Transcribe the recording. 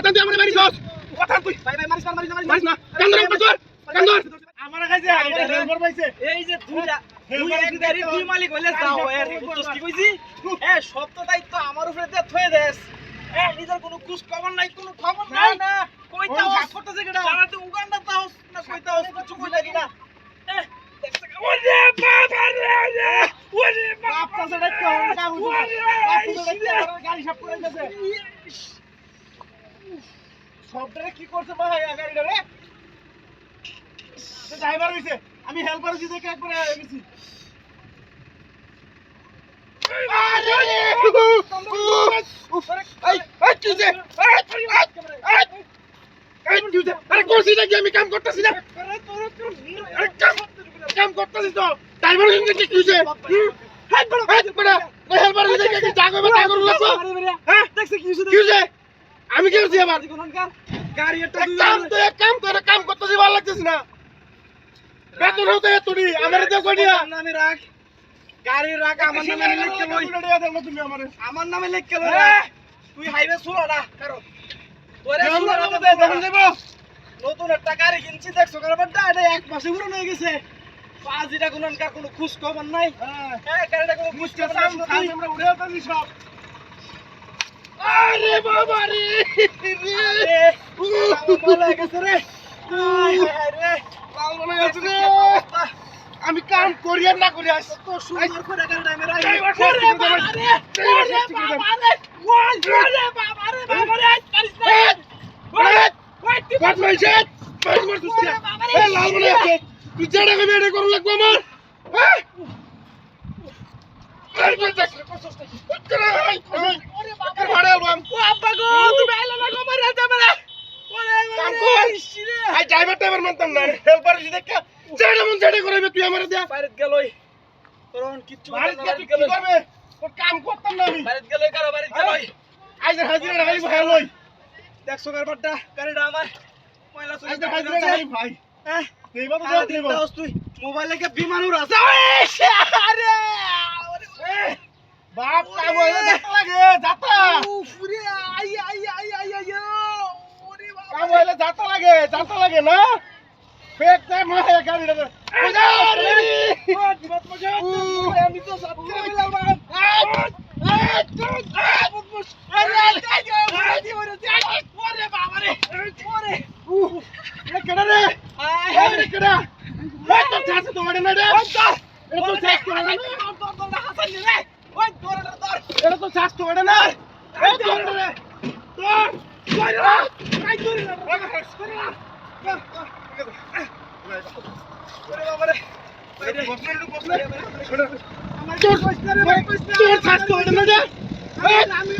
কথা তুই আমার বাড়ি যাস কথা তুই ভাই ভাই মারিস না কান্দর উপর কান্দর আমার কাছে হেলপার পাইছে এই যে দুই মালিক হইলে যাও এর বুঝছস কি কইছি সব তো দায়িত্ব আমার উপরে দে থয়ে দেস নিজের কোনো কুছ খবর নাই কোনো খবর নাই না কইতা হাত করতেছে কেডা সারা তো উগান্ডা তাও না কইতা কিছু কইতা কি না ওরে বাবা রে ওরে বাবা সাথে কোন কাম গাড়ি সব করে গেছে সবটারে কি করছে ভাই গাড়িটা রে ড্রাইভার হইছে আমি হেল্পার হইছি দেখে একবার গেছি আরে এই কিছে এই কিছে আরে কোসি নাকি আমি কাম করতেছি না আরে কাম করতেছি তো ড্রাইভার হইছে কি কিছে হেল্পার হইছে কি জাগো বা জাগো লাগছো হ্যাঁ দেখছ কি কিছে আমি কি করছি আবার গাড়ি একটা এক কাম করে কাম করতেছি ভালো লাগতেছ না বেতন হতে তুই আমারে দেও কইয়া নামে রাখ গাড়ি রাখ আমার নামে লিখকে লই তুমি আমারে আমার নামে লিখকে লই তুই হাইওয়ে সুরা না কারো তোরে সুরা না দে দেখুন দেব নতুন একটা গাড়ি কিনছি দেখছো কারবারটা এটা এক মাসে পুরো হয়ে গেছে পাঁচটা কোনকার কোনো খুশ খবর নাই হ্যাঁ গাড়িটা কোনো খুশ খবর নাই আমরা উড়ে আছি সব আরে বাবা রে রে বলে গেছে রে রে আমি কাম করি আর না করি আস তো সুন্দর করে গাড়িটা মেরা ওরে বাবা রে ওরে বাবা রে ওরে বাবা রে বাবা রে পারিস না ওই তুই বাট মাইছে বাট মার তুই এ লাল বলে আছে তুই যেটা কইবি এটা করু লাগবে আমার হ্যাঁ আরে দেখ ওরে বাবা রে বাবা ও আব্বা গো তুমি আইলা না গো মারা যাবে না ওরে কাম কর আই ড্রাইভার মানতাম না হেল্পার যদি দেখা যেটা মন যেটা করবে তুই আমারে দে বাইরে গেলই তোরন কিচ্ছু কি করবে তোর কাম করতাম না আমি বাইরে গেলই কারো বাইরে গেলই আইজ হাজিরা লাগাই ভাই দেখছো কারবারটা গাড়িটা আমার পয়লা চলে আইজ হাজিরা লাগাই ভাই হ্যাঁ দেইবা তো দেইবা তুই মোবাইলে কে বিমান উড়াছ আরে বাপ কাম হইলে যাতা লাগে যাতা পুরে আই ওরে বাবা কাম হইলে যাতা লাগে না পেট তে মায়ে গাড়িটা মজা রে জীবত মজা আমি তো সব করে দিলাম ওরে বাবা রে ওরে এ কেডা রে আরে কেডা ওই তো ছাছে তো ওড়ে না রে এটা তো ছাছ তো ওড়ে না তোর হাসান রে ওই তোর এটা তো ছাছ তো ওড়ে না এই তোর রে তোর কই রে কাই তোর রে করে না ওরে বাবা রে আমার তোর ছাছ তো ওড়ে না রে আমি